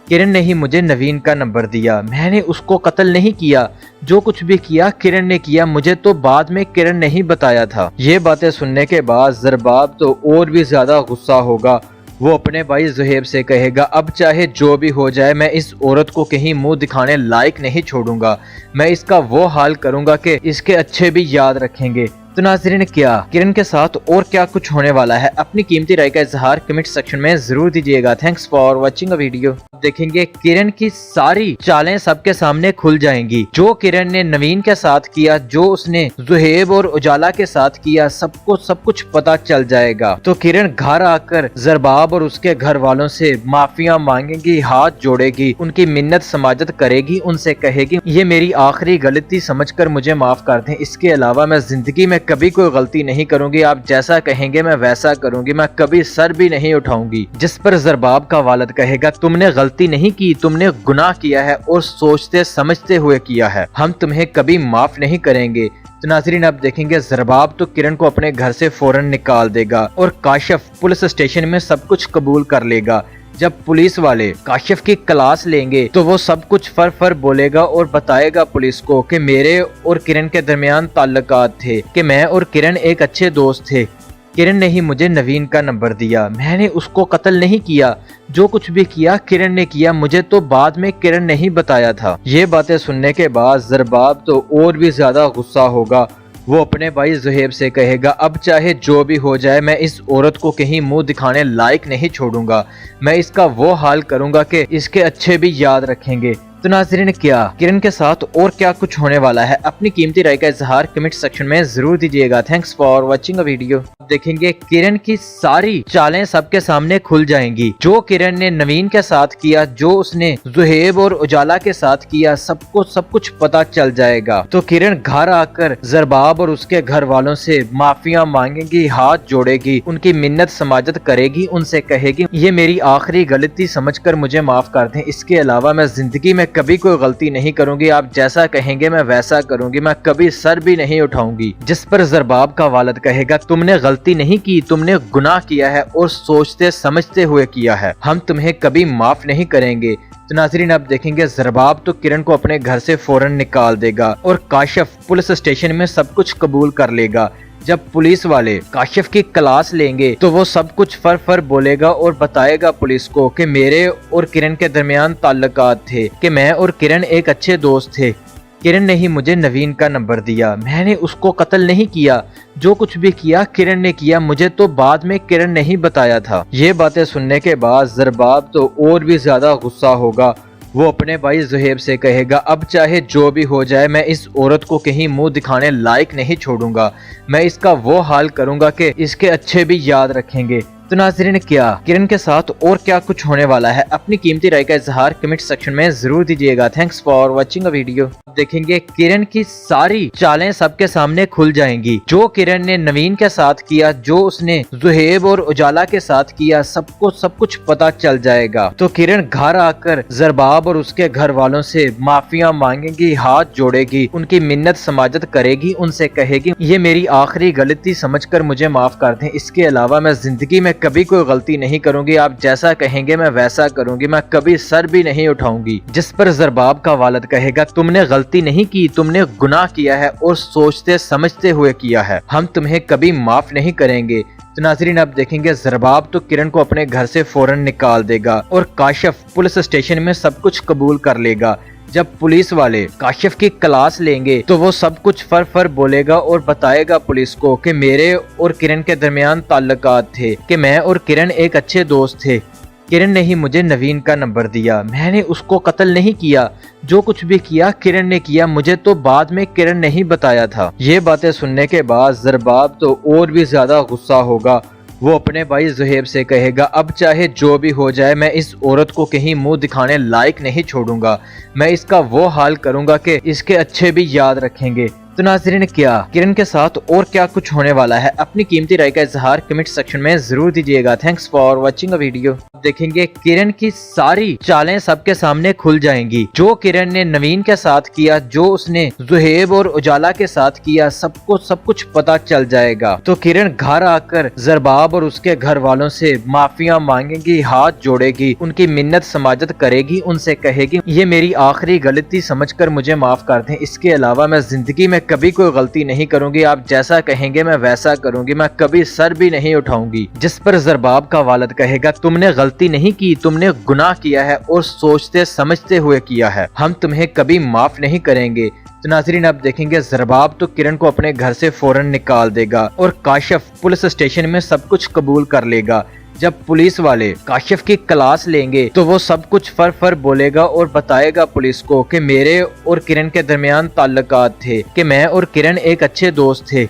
किरण ने ही मुझे नवीन का नंबर दिया, मैंने उसको कत्ल नहीं किया, जो कुछ भी किया किरण ने किया, मुझे तो बाद में किरण ने ही बताया था। ये बातें सुनने के बाद जरबाब तो और भी ज्यादा गुस्सा होगा। वो अपने भाई जुहेब से कहेगा अब चाहे जो भी हो जाए मैं इस औरत को कहीं मुंह दिखाने लायक नहीं छोड़ूंगा, मैं इसका वो हाल करूंगा कि इसके अच्छे भी याद रखेंगे। तो नाज़रीन, क्या किरण के साथ और क्या कुछ होने वाला है, अपनी कीमती राय का इजहार कमेंट सेक्शन में जरूर दीजिएगा। Thanks for watching a video. देखेंगे किरण की सारी चालें सबके सामने खुल जाएंगी। जो किरण ने नवीन के साथ किया, जो उसने जुहेब और उजाला के साथ किया, सबको सब कुछ पता चल जाएगा। तो किरण घर आकर जरबाब और उसके घर वालों से माफिया मांगेगी, हाथ जोड़ेगी, उनकी मिन्नत समाजत करेगी, उनसे कहेगी ये मेरी आखिरी गलती समझकर मुझे माफ कर दें। इसके अलावा मैं जिंदगी में कभी कोई गलती नहीं करूंगी, आप जैसा कहेंगे मैं वैसा करूंगी, मैं कभी सर भी नहीं उठाऊंगी। जिस पर जरबाब का वालिद कहेगा तुमने गलती नहीं की, तुमने गुनाह किया है और सोचते समझते हुए किया है, हम तुम्हें कभी माफ नहीं करेंगे। तो नाज़रीन, अब देखेंगे जरबाब तो किरण को अपने घर से फौरन निकाल देगा और काशिफ पुलिस स्टेशन में सब कुछ कबूल कर लेगा। जब पुलिस वाले काशिफ की क्लास लेंगे तो वो सब कुछ फर बोलेगा और बताएगा पुलिस को कि मेरे और किरण के दरमियान ताल्लुकात थे, कि मैं और किरण एक अच्छे दोस्त थे। किरण ने ही मुझे नवीन का नंबर दिया, मैंने उसको कत्ल नहीं किया, जो कुछ भी किया किरण ने किया, मुझे तो बाद में किरण ने ही बताया था। ये बातें सुनने के बाद जरबाब तो और भी ज्यादा गुस्सा होगा। वो अपने भाई जुहेब से कहेगा अब चाहे जो भी हो जाए मैं इस औरत को कहीं मुंह दिखाने लायक नहीं छोड़ूंगा, मैं इसका वो हाल करूंगा कि इसके अच्छे भी याद रखेंगे। तो नाज़रीन, क्या किरण के साथ और क्या कुछ होने वाला है, अपनी कीमती राय का इजहार कमेंट सेक्शन में जरूर दीजिएगा। Thanks for watching a video. देखेंगे किरण की सारी चालें सबके सामने खुल जाएंगी। जो किरण ने नवीन के साथ किया, जो उसने जुहेब और उजाला के साथ किया, सबको सब कुछ पता चल जाएगा। तो किरण घर आकर जरबाब और उसके घर वालों से माफिया मांगेगी, हाथ जोड़ेगी, उनकी मिन्नत समाजत करेगी, उनसे कहेगी ये मेरी आखिरी गलती समझकर मुझे माफ कर दें। इसके अलावा मैं जिंदगी में कभी कोई गलती नहीं करूंगी, आप जैसा कहेंगे मैं वैसा करूंगी, मैं कभी सर भी नहीं उठाऊंगी। जिस पर जरबाब का वालिद कहेगा तुमने गलती नहीं की, तुमने गुनाह किया है और सोचते समझते हुए किया है, हम तुम्हें कभी माफ नहीं करेंगे। तो नाज़रीन अब देखेंगे ज़रबाब तो किरण को अपने घर से फौरन निकाल देगा और काशिफ पुलिस स्टेशन में सब कुछ कबूल कर लेगा। जब पुलिस वाले काशिफ की क्लास लेंगे तो वो सब कुछ फर बोलेगा और बताएगा पुलिस को कि मेरे और किरण के दरमियान ताल्लुकात थे, कि मैं और किरण एक अच्छे दोस्त थे। किरण ने ही मुझे नवीन का नंबर दिया, मैंने उसको कत्ल नहीं किया, जो कुछ भी किया किरण ने किया, मुझे तो बाद में किरण ने ही बताया था। ये बातें सुनने के बाद ज़रबाब तो और भी ज्यादा गुस्सा होगा। वो अपने भाई ज़ुहैब से कहेगा अब चाहे जो भी हो जाए मैं इस औरत को कहीं मुंह दिखाने लायक नहीं छोड़ूंगा, मैं इसका वो हाल करूंगा कि इसके अच्छे भी याद रखेंगे। तो नाज़रीन क्या किरण के साथ और क्या कुछ होने वाला है, अपनी कीमती राय का इजहार कमेंट सेक्शन में जरूर दीजिएगा। Thanks for watching a video. देखेंगे किरण की सारी चालें सबके सामने खुल जाएंगी। जो किरण ने नवीन के साथ किया, जो उसने ज़ुहैब और उजाला के साथ किया, सबको सब कुछ पता चल जाएगा। तो किरण घर आकर ज़रबाब और उसके घर वालों से माफिया मांगेगी, हाथ जोड़ेगी, उनकी मिन्नत समाजत करेगी, उनसे कहेगी ये मेरी आखिरी गलती समझकर मुझे माफ कर दें, इसके अलावा मैं जिंदगी में कभी कोई गलती नहीं करूंगी, आप जैसा कहेंगे मैं वैसा करूंगी, मैं कभी सर भी नहीं उठाऊंगी। जिस पर ज़रबाब का वालिद कहेगा तुमने गलती नहीं की, तुमने गुनाह किया है और सोचते समझते हुए किया है, हम तुम्हें कभी माफ नहीं करेंगे। तो नाज़रीन अब देखेंगे ज़रबाब तो किरण को अपने घर से फौरन निकाल देगा और काशिफ पुलिस स्टेशन में सब कुछ कबूल कर लेगा। जब पुलिस वाले काशिफ की क्लास लेंगे तो वो सब कुछ फर बोलेगा और बताएगा पुलिस को कि मेरे और किरण के दरमियान ताल्लुकात थे, कि मैं और किरण एक अच्छे दोस्त थे। किरण ने ही मुझे नवीन का नंबर दिया, मैंने उसको कत्ल नहीं किया, जो कुछ भी किया किरण ने किया, मुझे तो बाद में किरण ने ही बताया था। ये बातें सुनने के बाद ज़रबाब तो और भी ज्यादा गुस्सा होगा। वो अपने भाई ज़ुहैब से कहेगा अब चाहे जो भी हो जाए मैं इस औरत को कहीं मुंह दिखाने लायक नहीं छोड़ूंगा, मैं इसका वो हाल करूंगा कि इसके अच्छे भी याद रखेंगे। तो नाज़रीन क्या किरण के साथ और क्या कुछ होने वाला है, अपनी कीमती राय का इजहार कमेंट सेक्शन में जरूर दीजिएगा। Thanks for watching a video. देखेंगे किरण की सारी चालें सबके सामने खुल जाएंगी। जो किरण ने नवीन के साथ किया, जो उसने ज़ुहैब और उजाला के साथ किया, सबको सब कुछ पता चल जाएगा। तो किरण घर आकर ज़रबाब और उसके घर वालों से माफिया मांगेगी, हाथ जोड़ेगी, उनकी मिन्नत समाजत करेगी, उनसे कहेगी ये मेरी आखिरी गलती समझकर मुझे माफ कर दें, इसके अलावा मैं जिंदगी में कभी कोई गलती नहीं करूंगी, आप जैसा कहेंगे मैं वैसा करूंगी, मैं कभी सर भी नहीं उठाऊंगी। जिस पर ज़रबाब का वालिद कहेगा तुमने गलती नहीं की, तुमने गुनाह किया है और सोचते समझते हुए किया है, हम तुम्हें कभी माफ नहीं करेंगे। तो नाज़रीन अब देखेंगे ज़रबाब तो किरण को अपने घर से फौरन निकाल देगा और काशिफ पुलिस स्टेशन में सब कुछ कबूल कर लेगा। जब पुलिस वाले काशिफ की क्लास लेंगे तो वो सब कुछ फर बोलेगा और बताएगा पुलिस को कि मेरे और किरण के दरमियान ताल्लुकात थे, कि मैं और किरण एक अच्छे दोस्त थे।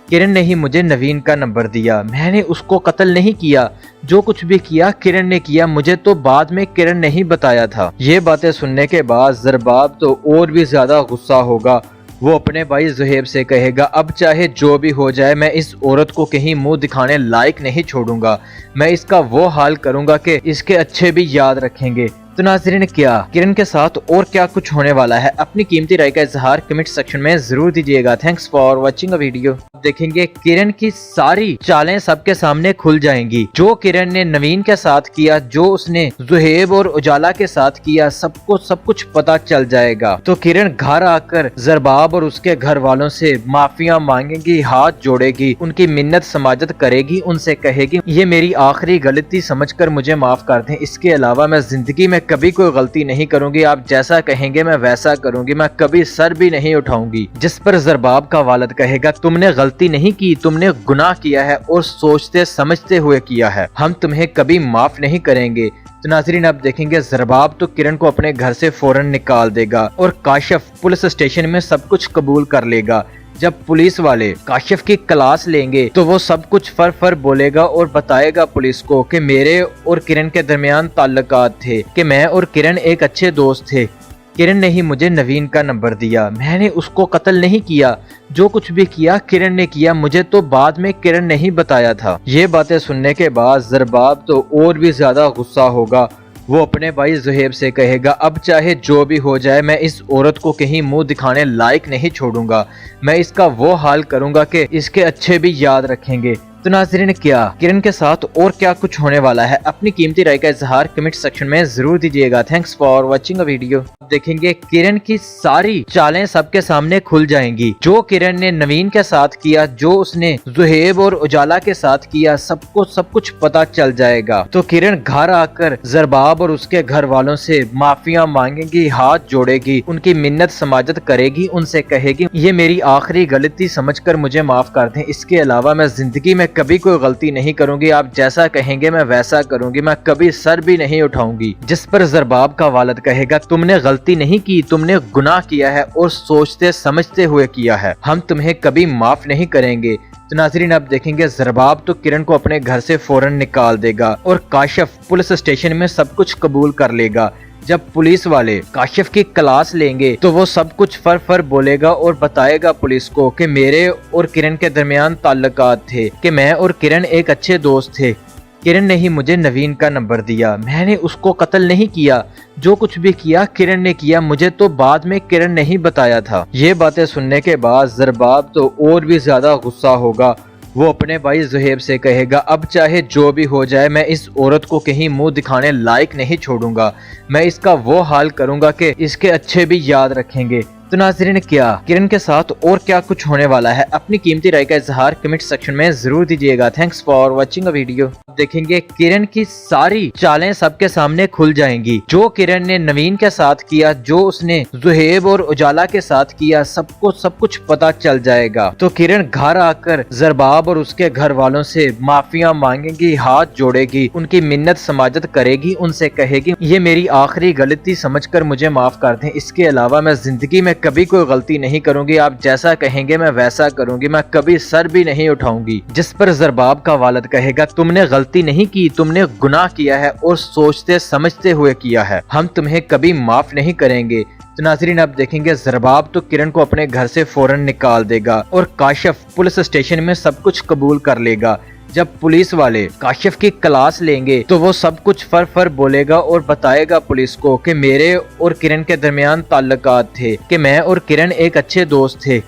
किरण ने ही मुझे नवीन का नंबर दिया, मैंने उसको कत्ल नहीं किया, जो कुछ भी किया किरण ने किया, मुझे तो बाद में किरण ने ही बताया था। ये बातें सुनने के बाद ज़रबाब तो और भी ज्यादा गुस्सा होगा। वो अपने भाई ज़ुहैब से कहेगा अब चाहे जो भी हो जाए मैं इस औरत को कहीं मुंह दिखाने लायक नहीं छोड़ूंगा, मैं इसका वो हाल करूंगा कि इसके अच्छे भी याद रखेंगे। तो नाज़रीन क्या किरण के साथ और क्या कुछ होने वाला है, अपनी कीमती राय का इजहार कमेंट सेक्शन में जरूर दीजिएगा। Thanks for watching a video. देखेंगे किरण की सारी चालें सबके सामने खुल जाएंगी। जो किरण ने नवीन के साथ किया, जो उसने ज़ुहैब और उजाला के साथ किया, सबको सब कुछ पता चल जाएगा। तो किरण घर आकर ज़रबाब और उसके घर वालों से माफिया मांगेगी, हाथ जोड़ेगी, उनकी मिन्नत समाजत करेगी, उनसे कहेगी ये मेरी आखिरी गलती समझकर मुझे माफ कर दें, इसके अलावा मैं जिंदगी में कभी कोई गलती नहीं करूंगी, आप जैसा कहेंगे मैं वैसा करूंगी, मैं कभी सर भी नहीं उठाऊंगी। जिस पर ज़रबाब का वालिद कहेगा तुमने गलती नहीं की, तुमने गुनाह किया है और सोचते समझते हुए किया है, हम तुम्हें कभी माफ नहीं करेंगे। तो नाज़रीन अब देखेंगे ज़रबाब तो किरण को अपने घर से फौरन निकाल देगा और काशिफ पुलिस स्टेशन में सब कुछ कबूल कर लेगा। जब पुलिस वाले काशिफ की क्लास लेंगे तो वो सब कुछ फर बोलेगा और बताएगा पुलिस को कि मेरे और किरण के दरमियान ताल्लुकात थे, कि मैं और किरण एक अच्छे दोस्त थे। किरण ने ही मुझे नवीन का नंबर दिया, मैंने उसको कत्ल नहीं किया, जो कुछ भी किया किरण ने किया, मुझे तो बाद में किरण ने ही बताया था। ये बातें सुनने के बाद ज़रबाब तो और भी ज्यादा गुस्सा होगा। वो अपने भाई ज़ुहैब से कहेगा अब चाहे जो भी हो जाए मैं इस औरत को कहीं मुंह दिखाने लायक नहीं छोड़ूंगा, मैं इसका वो हाल करूंगा कि इसके अच्छे भी याद रखेंगे। तो नाज़रीन, क्या किरण के साथ और क्या कुछ होने वाला है, अपनी कीमती राय का इजहार कमेंट सेक्शन में जरूर दीजिएगा। Thanks for watching a video. देखेंगे किरण की सारी चालें सबके सामने खुल जाएंगी। जो किरण ने नवीन के साथ किया, जो उसने जुहेब और उजाला के साथ किया, सबको सब कुछ पता चल जाएगा। तो किरण घर आकर जरबाब और उसके घर वालों से माफिया मांगेगी, हाथ जोड़ेगी, उनकी मिन्नत समाजत करेगी, उनसे कहेगी ये मेरी आखिरी गलती समझकर मुझे माफ कर दें। इसके अलावा मैं जिंदगी में कभी कोई गलती नहीं करूंगी, आप जैसा कहेंगे मैं वैसा करूंगी, मैं कभी सर भी नहीं उठाऊंगी। जिस पर जरबाब का वालिद कहेगा तुमने गलती नहीं की, तुमने गुनाह किया है और सोचते समझते हुए किया है, हम तुम्हें कभी माफ नहीं करेंगे। तो नाज़रीन, अब देखेंगे जरबाब तो किरण को अपने घर से फौरन निकाल देगा और काशिफ पुलिस स्टेशन में सब कुछ कबूल कर लेगा। जब पुलिस वाले काशिफ की क्लास लेंगे तो वो सब कुछ फर बोलेगा और बताएगा पुलिस को कि मेरे और किरण के दरमियान ताल्लुकात थे, कि मैं और किरण एक अच्छे दोस्त थे। किरण ने ही मुझे नवीन का नंबर दिया, मैंने उसको कत्ल नहीं किया, जो कुछ भी किया किरण ने किया, मुझे तो बाद में किरण ने ही बताया था। ये बातें सुनने के बाद जरबाब तो और भी ज्यादा गुस्सा होगा। वो अपने भाई जुहेब से कहेगा अब चाहे जो भी हो जाए मैं इस औरत को कहीं मुंह दिखाने लायक नहीं छोड़ूंगा, मैं इसका वो हाल करूंगा कि इसके अच्छे भी याद रखेंगे। तो नाज़रीन, क्या किरण के साथ और क्या कुछ होने वाला है, अपनी कीमती राय का इजहार कमेंट सेक्शन में जरूर दीजिएगा। Thanks for watching a video. देखेंगे किरण की सारी चालें सबके सामने खुल जाएंगी। जो किरण ने नवीन के साथ किया, जो उसने जुहेब और उजाला के साथ किया, सबको सब कुछ पता चल जाएगा। तो किरण घर आकर जरबाब और उसके घर वालों से माफिया मांगेगी, हाथ जोड़ेगी, उनकी मिन्नत समाजत करेगी, उनसे कहेगी ये मेरी आखिरी गलती समझकर मुझे माफ कर दें। इसके अलावा मैं जिंदगी में कभी कोई गलती नहीं करूंगी, आप जैसा कहेंगे मैं वैसा करूंगी, मैं कभी सर भी नहीं उठाऊंगी। जिस पर जरबाब का वालिद कहेगा तुमने गलती नहीं की, तुमने गुनाह किया है और सोचते समझते हुए किया है, हम तुम्हें कभी माफ नहीं करेंगे। तो नाज़रीन, अब देखेंगे जरबाब तो किरण को अपने घर से फौरन निकाल देगा और काशिफ पुलिस स्टेशन में सब कुछ कबूल कर लेगा। जब पुलिस वाले काशिफ की क्लास लेंगे तो वो सब कुछ फर बोलेगा और बताएगा पुलिस को कि मेरे और किरण के दरमियान ताल्लुकात थे, कि मैं और किरण एक अच्छे दोस्त थे।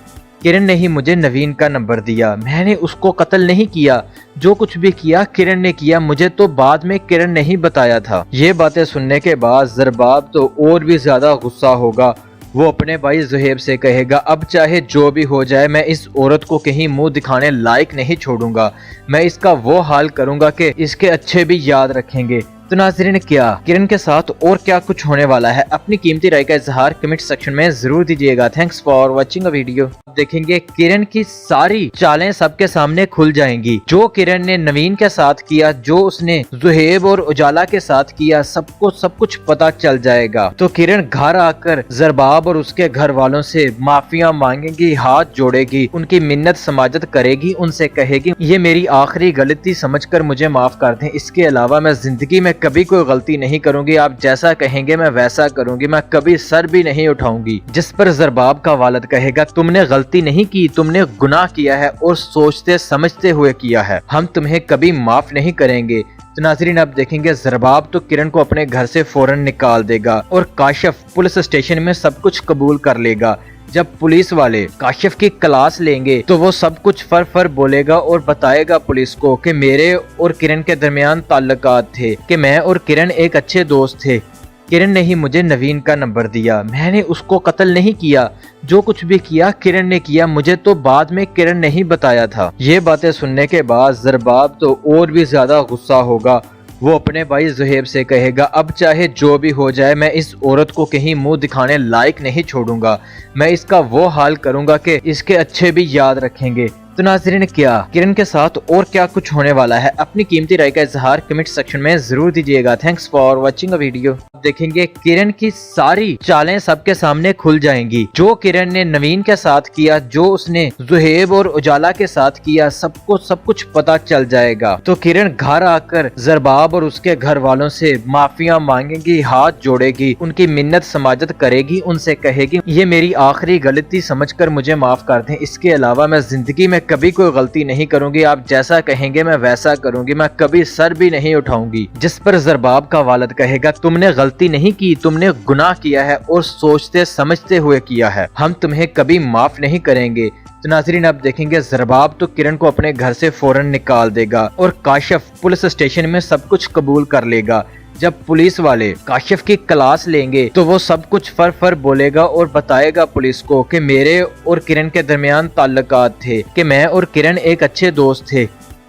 किरण ने ही मुझे नवीन का नंबर दिया, मैंने उसको कत्ल नहीं किया, जो कुछ भी किया किरण ने किया, मुझे तो बाद में किरण ने ही बताया था। ये बातें सुनने के बाद जरबाब तो और भी ज्यादा गुस्सा होगा। वो अपने भाई जुहेब से कहेगा अब चाहे जो भी हो जाए मैं इस औरत को कहीं मुंह दिखाने लायक नहीं छोड़ूंगा, मैं इसका वो हाल करूंगा कि इसके अच्छे भी याद रखेंगे। तो नाज़रीन, क्या किरण के साथ और क्या कुछ होने वाला है, अपनी कीमती राय का इजहार कमेंट सेक्शन में जरूर दीजिएगा। Thanks for watching a video. देखेंगे किरण की सारी चालें सबके सामने खुल जाएंगी। जो किरण ने नवीन के साथ किया, जो उसने जुहेब और उजाला के साथ किया, सबको सब कुछ पता चल जाएगा। तो किरण घर आकर जरबाब और उसके घर वालों से माफिया मांगेगी, हाथ जोड़ेगी, उनकी मिन्नत समाजत करेगी, उनसे कहेगी ये मेरी आखिरी गलती समझकर मुझे माफ कर दें। इसके अलावा मैं जिंदगी में कभी कोई गलती नहीं करूंगी, आप जैसा कहेंगे मैं वैसा करूंगी, मैं कभी सर भी नहीं उठाऊंगी। जिस पर जरबाब का वालिद कहेगा तुमने गलती नहीं की, तुमने गुनाह किया है और सोचते समझते हुए किया है, हम तुम्हें कभी माफ नहीं करेंगे। तो नाज़रीन, अब देखेंगे जरबाब तो किरण को अपने घर से फौरन निकाल देगा और काशिफ पुलिस स्टेशन में सब कुछ कबूल कर लेगा। जब पुलिस वाले काशिफ की क्लास लेंगे तो वो सब कुछ फर बोलेगा और बताएगा पुलिस को कि मेरे और किरण के दरमियान ताल्लुकात थे, कि मैं और किरण एक अच्छे दोस्त थे। किरण ने ही मुझे नवीन का नंबर दिया, मैंने उसको कत्ल नहीं किया, जो कुछ भी किया किरण ने किया, मुझे तो बाद में किरण ने ही बताया था। ये बातें सुनने के बाद जरबाब तो और भी ज्यादा गुस्सा होगा। वो अपने भाई जुहेब से कहेगा अब चाहे जो भी हो जाए मैं इस औरत को कहीं मुंह दिखाने लायक नहीं छोड़ूंगा, मैं इसका वो हाल करूंगा कि इसके अच्छे भी याद रखेंगे। तो नाज़रीन, क्या किरण के साथ और क्या कुछ होने वाला है, अपनी कीमती राय का इजहार कमेंट सेक्शन में जरूर दीजिएगा। Thanks for watching a video. देखेंगे किरण की सारी चालें सबके सामने खुल जाएंगी। जो किरण ने नवीन के साथ किया, जो उसने जुहेब और उजाला के साथ किया, सबको सब कुछ पता चल जाएगा। तो किरण घर आकर जरबाब और उसके घर वालों से माफिया मांगेगी, हाथ जोड़ेगी, उनकी मिन्नत समाजत करेगी, उनसे कहेगी ये मेरी आखिरी गलती समझकर मुझे माफ कर दें। इसके अलावा मैं जिंदगी में कभी कोई गलती नहीं करूंगी, आप जैसा कहेंगे मैं वैसा करूंगी, मैं कभी सर भी नहीं उठाऊंगी। जिस पर जरबाब का वालिद कहेगा तुमने गलती नहीं की, तुमने गुनाह किया है और सोचते समझते हुए किया है, हम तुम्हें कभी माफ नहीं करेंगे। तो नाज़रीन अब देखेंगे ज़रबाब तो किरण को अपने घर से फौरन निकाल देगा और काशिफ पुलिस स्टेशन में सब कुछ कबूल कर लेगा। जब पुलिस वाले काशिफ की क्लास लेंगे तो वो सब कुछ फर बोलेगा और बताएगा पुलिस को कि मेरे और किरण के दरमियान ताल्लुकात थे, कि मैं और किरण एक अच्छे दोस्त थे।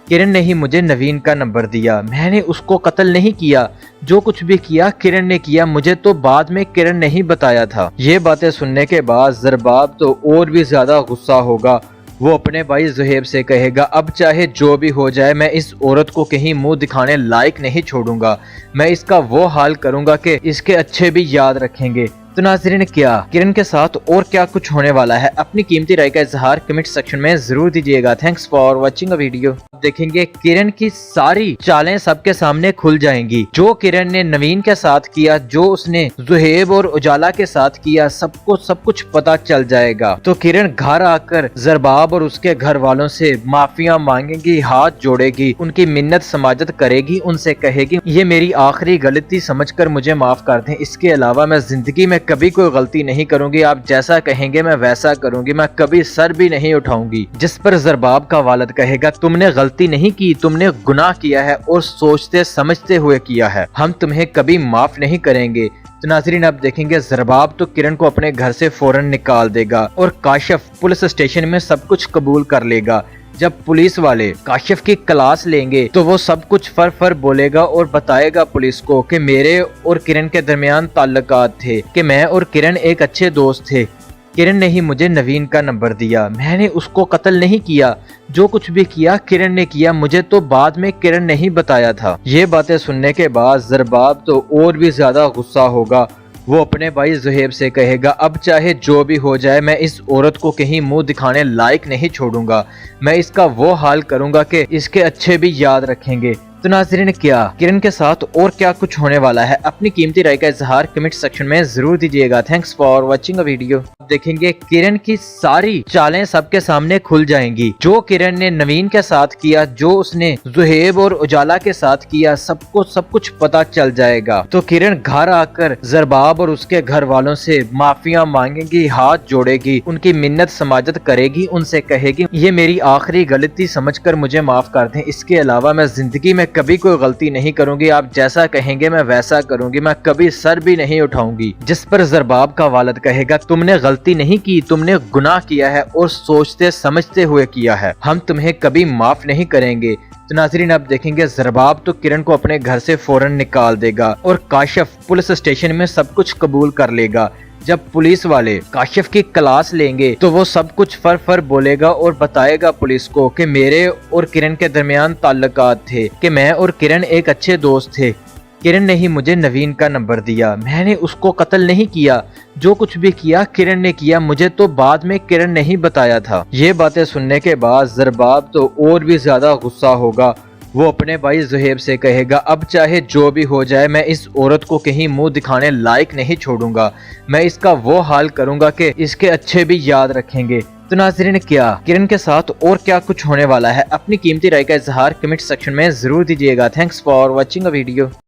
किरण ने ही मुझे नवीन का नंबर दिया, मैंने उसको कत्ल नहीं किया, जो कुछ भी किया किरण ने किया, मुझे तो बाद में किरण ने ही बताया था। ये बातें सुनने के बाद ज़रबाब तो और भी ज्यादा गुस्सा होगा। वो अपने भाई ज़ुहैब से कहेगा अब चाहे जो भी हो जाए मैं इस औरत को कहीं मुंह दिखाने लायक नहीं छोड़ूंगा, मैं इसका वो हाल करूंगा कि इसके अच्छे भी याद रखेंगे। तो नाज़रीन क्या किरण के साथ और क्या कुछ होने वाला है, अपनी कीमती राय का इजहार कमेंट सेक्शन में जरूर दीजिएगा। Thanks for watching a video. देखेंगे किरण की सारी चालें सबके सामने खुल जाएंगी। जो किरण ने नवीन के साथ किया, जो उसने ज़ुहैब और उजाला के साथ किया, सबको सब कुछ पता चल जाएगा। तो किरण घर आकर ज़रबाब और उसके घर वालों से माफिया मांगेगी, हाथ जोड़ेगी, उनकी मिन्नत समाजत करेगी, उनसे कहेगी ये मेरी आखिरी गलती समझकर मुझे माफ कर दें, इसके अलावा मैं जिंदगी में कभी कोई गलती नहीं करूंगी, आप जैसा कहेंगे मैं वैसा करूंगी, मैं कभी सर भी नहीं उठाऊंगी। जिस पर ज़रबाब का वालिद कहेगा तुमने गलती नहीं की, तुमने गुनाह किया है और सोचते समझते हुए किया है, हम तुम्हें कभी माफ नहीं करेंगे। तो नाज़रीन अब देखेंगे ज़रबाब तो किरण को अपने घर से फौरन निकाल देगा और काशिफ पुलिस स्टेशन में सब कुछ कबूल कर लेगा। जब पुलिस वाले काशिफ की क्लास लेंगे तो वो सब कुछ फर बोलेगा और बताएगा पुलिस को कि मेरे और किरण के दरमियान ताल्लुकात थे, कि मैं और किरण एक अच्छे दोस्त थे। किरण ने ही मुझे नवीन का नंबर दिया, मैंने उसको कत्ल नहीं किया, जो कुछ भी किया किरण ने किया, मुझे तो बाद में किरण ने ही बताया था। ये बातें सुनने के बाद ज़रबाब तो और भी ज्यादा गुस्सा होगा। वो अपने भाई ज़ुहैब से कहेगा अब चाहे जो भी हो जाए मैं इस औरत को कहीं मुंह दिखाने लायक नहीं छोड़ूंगा, मैं इसका वो हाल करूंगा कि इसके अच्छे भी याद रखेंगे। तो नाज़रीन क्या किरण के साथ और क्या कुछ होने वाला है, अपनी कीमती राय का इजहार कमेंट सेक्शन में जरूर दीजिएगा। Thanks for watching a video. देखेंगे किरण की सारी चालें सबके सामने खुल जाएंगी। जो किरण ने नवीन के साथ किया, जो उसने ज़ुहैब और उजाला के साथ किया, सबको सब कुछ पता चल जाएगा। तो किरण घर आकर ज़रबाब और उसके घर वालों से माफिया मांगेगी, हाथ जोड़ेगी, उनकी मिन्नत समाजत करेगी, उनसे कहेगी ये मेरी आखिरी गलती समझकर मुझे माफ कर दें, इसके अलावा मैं जिंदगी में कभी कोई गलती नहीं करूंगी, आप जैसा कहेंगे मैं वैसा करूंगी, मैं कभी सर भी नहीं उठाऊंगी। जिस पर ज़रबाब का वालिद कहेगा तुमने गलती नहीं की, तुमने गुनाह किया है और सोचते समझते हुए किया है, हम तुम्हें कभी माफ नहीं करेंगे। तो नाज़रीन अब देखेंगे ज़रबाब तो किरण को अपने घर से फौरन निकाल देगा और काशिफ पुलिस स्टेशन में सब कुछ कबूल कर लेगा। जब पुलिस वाले काशिफ की क्लास लेंगे तो वो सब कुछ फर बोलेगा और बताएगा पुलिस को कि मेरे और किरण के दरमियान ताल्लुकात थे, कि मैं और किरण एक अच्छे दोस्त थे। किरण ने ही मुझे नवीन का नंबर दिया, मैंने उसको कत्ल नहीं किया, जो कुछ भी किया किरण ने किया, मुझे तो बाद में किरण ने ही बताया था। ये बातें सुनने के बाद ज़रबाब तो और भी ज्यादा गुस्सा होगा। वो अपने भाई ज़ुहैब से कहेगा अब चाहे जो भी हो जाए मैं इस औरत को कहीं मुंह दिखाने लायक नहीं छोड़ूंगा, मैं इसका वो हाल करूंगा कि इसके अच्छे भी याद रखेंगे। तो नाज़रीन क्या किरण के साथ और क्या कुछ होने वाला है, अपनी कीमती राय का इजहार कमेंट सेक्शन में जरूर दीजिएगा। Thanks for watching a video.